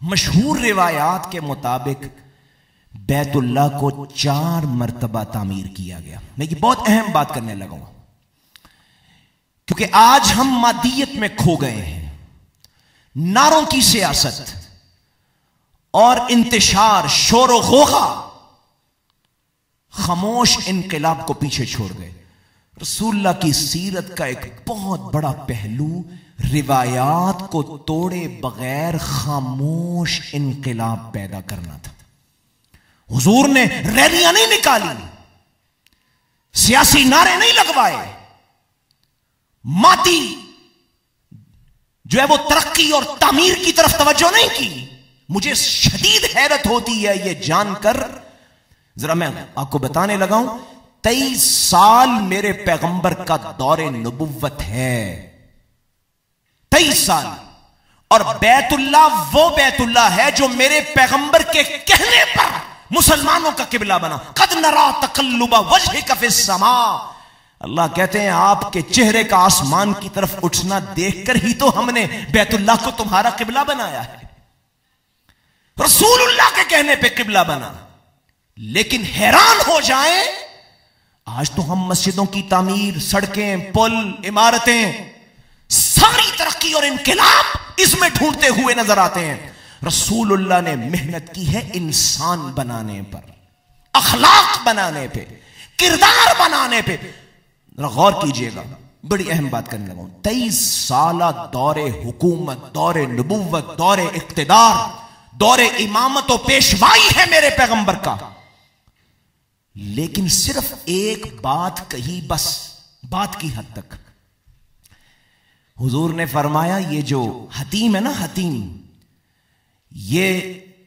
मशहूर रिवायात के मुताबिक बैतुल्लाह को 4 मरतबा तामीर किया गया। मैं ये बहुत अहम बात करने लगा हूं क्योंकि आज हम मादियत में खो गए हैं। नारों की सियासत और इंतशार, शोर व गोगा, खामोश इनकलाब को पीछे छोड़ गए। रसूलुल्लाह की सीरत का एक बहुत बड़ा पहलू रिवायात को तोड़े बगैर खामोश इनकलाब पैदा करना था। हुजूर ने रैलियां नहीं निकाली, सियासी नारे नहीं लगवाए, माती जो है वो तरक्की और तामीर की तरफ तवज्जो नहीं की। मुझे शदीद हैरत होती है यह जानकर, जरा मैं आपको बताने लगा हूं, 23 साल मेरे पैगंबर का दौरे नबुव्वत है, 23 साल। और बैतुल्लाह वो बैतुल्लाह है जो मेरे पैगंबर के कहने पर मुसलमानों का किबला बना। कद नरा तकल्लुबा वजहिका फिस समा, अल्लाह कहते हैं आपके चेहरे का आसमान की तरफ उठना देखकर ही तो हमने बैतुल्लाह को तुम्हारा किबला बनाया है। रसूलुल्लाह के कहने पे किबला बना। लेकिन हैरान हो जाए, आज तो हम मस्जिदों की तामीर, सड़कें, पुल, इमारतें, सारी तरक्की और इनकलाब इसमें ढूंढते हुए नजर आते हैं। रसूलुल्लाह ने मेहनत की है इंसान बनाने पर, अखलाक बनाने पे, किरदार बनाने पे। गौर कीजिएगा, बड़ी अहम बात करने लगा हूं। 23 साल दौरे हुकूमत, दौरे नबुव्वत, दौरे इक्तिदार, दौरे इमामत और पेशवाई है मेरे पैगंबर का। लेकिन सिर्फ एक बात कही, बस बात की हद तक। हुजूर ने फरमाया ये जो हतीम है ना, हतीम, ये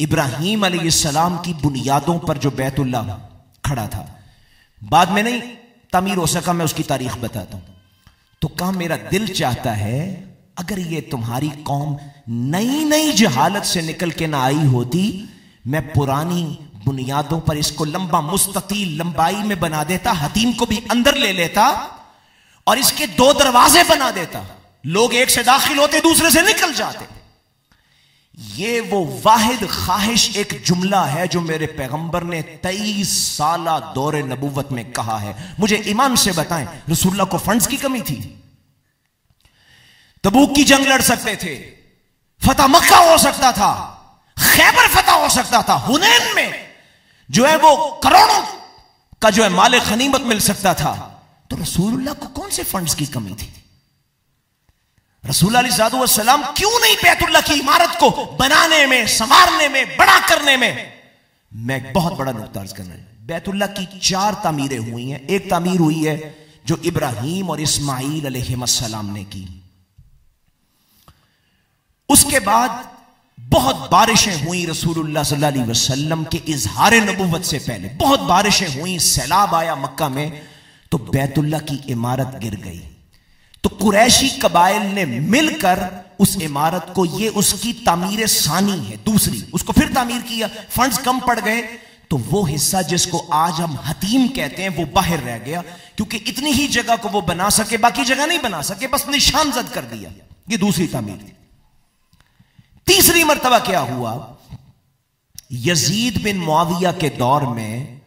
इब्राहीम अलैहिस्सलाम की बुनियादों पर जो बैतुल्लाह खड़ा था, बाद में नहीं तामीर हो सका, मैं उसकी तारीख बताता हूं। तो कहा मेरा दिल चाहता है अगर ये तुम्हारी कौम नई नई जहालत से निकल के ना आई होती, मैं पुरानी बुनियादों पर इसको लंबा मुस्ततील लंबाई में बना देता, हतीम को भी अंदर ले लेता और इसके 2 दरवाजे बना देता। लोग एक से दाखिल होते, दूसरे से निकल जाते। ये वो वाहिद ख्वाहिश एक जुमला है जो मेरे पैगंबर ने 23 साल दौरे नबुव्वत में कहा है। मुझे ईमान से बताएं, रसूलुल्लाह को फंड्स की कमी थी? तबूक की जंग लड़ सकते थे, फतह मक्का हो सकता था, खैबर फतह हो सकता था, हुनैन में जो है वो करोड़ों का जो है माले गनीमत मिल सकता था। तो रसूलुल्लाह को कौन से फंड्स की कमी थी? रसूल अलैहिस्सलाम क्यों नहीं बैतुल्लाह की इमारत को बनाने में, संवारने में, बड़ा करने में? मैं एक बहुत बड़ा नुक्ता अर्ज करना है। बैतुल्लाह की 4 तामीरें हुई हैं। एक तामीर हुई है जो इब्राहीम और इस्माईल अलैहिस्सलाम ने की। उसके बाद बहुत बारिशें हुई रसूलुल्लाह सल्लल्लाहु अलैहि वसल्लम के इजहार नबुव्वत से पहले, बहुत बारिशें हुई, सैलाब आया मक्का में, तो बैतुल्लाह की इमारत गिर गई। तो कुरैशी कबाइल ने मिलकर उस इमारत को, ये उसकी तामीर सानी है, दूसरी, उसको फिर तामीर किया। फंड्स कम पड़ गए तो वो हिस्सा जिसको आज हम हतीम कहते हैं वो बाहर रह गया, क्योंकि इतनी ही जगह को वो बना सके, बाकी जगह नहीं बना सके, बस निशानजद कर दिया। ये दूसरी तामीर थी। तीसरी मर्तबा क्या हुआ? यजीद बिन मुआविया के दौर में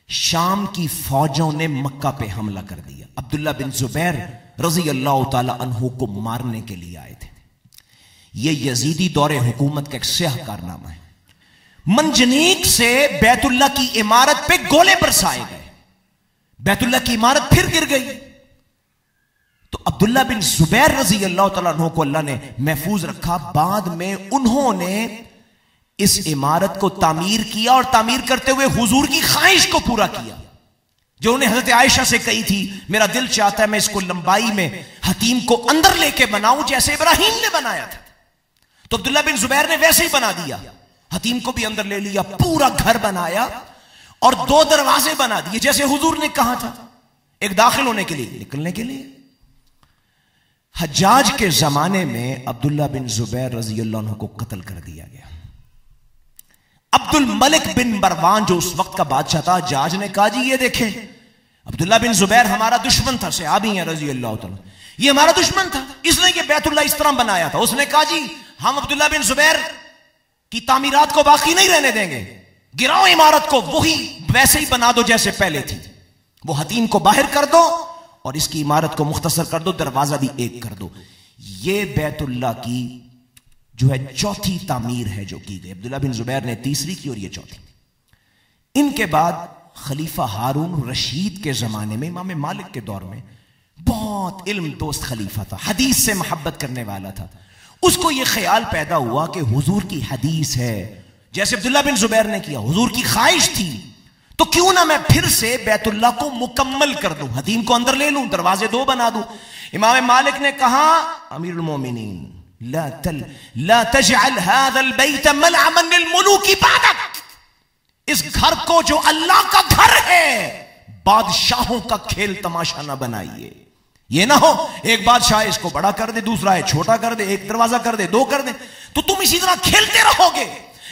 शाम की फौजों ने मक्का पे हमला कर दिया। अब्दुल्ला बिन जुबैर रजी अल्लाह ताला अन्हु को मारने के लिए आए थे। यह यजीदी दौरे हुकूमत का एक स्याह कारनामा है। मंजनीक से बैतुल्लाह की इमारत पे गोले बरसाए गए, बैतुल्लाह की इमारत फिर गिर गई। तो अब्दुल्ला बिन जुबैर रजी अल्लाह ताला अन्हु को अल्लाह ने महफूज रखा। बाद में उन्होंने इस इमारत को तामीर किया और तामीर करते हुए हुजूर की ख्वाहिश को पूरा किया जो उन्हें हजरत आयशा से कही थी, मेरा दिल चाहता है मैं इसको लंबाई में हतीम को अंदर लेके बनाऊं जैसे इब्राहीम ने बनाया था। तो अब्दुल्ला बिन जुबैर ने वैसे ही बना दिया, हतीम को भी अंदर ले लिया, पूरा घर बनाया और 2 दरवाजे बना दिए जैसे हुजूर ने कहा था, एक दाखिल होने के लिए, निकलने के लिए। हज्जाज के जमाने में अब्दुल्ला बिन जुबैर रजी अल्लाह अन्हु को कत्ल कर दिया गया। अब्दुल मलिक बिन मरवान जो उस वक्त का बादशाह था, हज्जाज ने कहा जी ये देखें अब्दुल्ला बिन जुबैर हमारा दुश्मन था, सहाबी हैं रजी अल्लाह तआला, ये हमारा दुश्मन था, इसने ये बैतुल्लाह इस तरह बनाया था। उसने कहा जी हम अब्दुल्ला बिन जुबैर की तामीरात को बाकी नहीं रहने देंगे, गिराओ इमारत को, वही वैसे ही बना दो जैसे पहले थी। वो हतीम को बाहर कर दो और इसकी इमारत को मुख्तसर कर दो, दरवाजा भी एक कर दो। ये बैतुल्लाह की जो है चौथी तामीर है जो की गई। अब्दुल्लाह बिन जुबैर ने तीसरी की और ये चौथी। इनके बाद खलीफा हारून रशीद के जमाने में, इमाम मालिक के दौर में, बहुत इल्म दोस्त खलीफा था, हदीस से मोहब्बत करने वाला था। उसको यह ख्याल पैदा हुआ कि हुजूर की हदीस है, जैसे अब्दुल्लाह बिन जुबैर ने किया, हुजूर की ख्वाहिश थी, तो क्यों ना मैं फिर से बैतुल्लाह को मुकम्मल कर दूं, हतीम को अंदर ले लूं, दरवाजे 2 बना दूं। इमाम मालिक ने कहा, अमीरुल मोमिनीन ला तजअल हाज़ल बैत मलअमन लिलमुलूकी बादक, इस घर को जो अल्लाह का घर है बादशाहों का खेल तमाशा ना बनाइए। ये ना हो एक बादशाह इसको बड़ा कर दे, दूसरा है छोटा कर दे, एक दरवाजा कर दे, 2 कर दे, तो तुम इसी तरह खेलते रहोगे।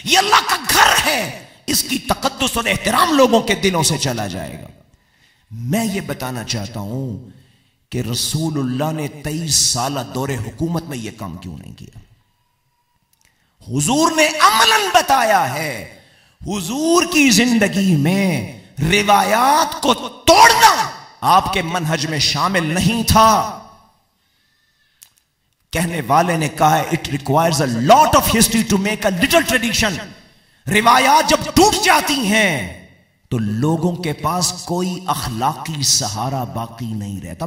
ये अल्लाह का घर है, इसकी तकद्दुस और एहतराम लोगों के दिलों से चला जाएगा। मैं ये बताना चाहता हूं कि रसूलुल्लाह ने 23 साल दौरे हुकूमत में यह काम क्यों नहीं किया? हुजूर ने अमलन बताया है। हुजूर की जिंदगी में रिवायात को तोड़ना आपके मनहज में शामिल नहीं था। कहने वाले ने कहा है, it requires a lot of history to make a little tradition. रिवायात जब टूट जाती हैं तो लोगों के पास कोई अखलाकी सहारा बाकी नहीं रहता।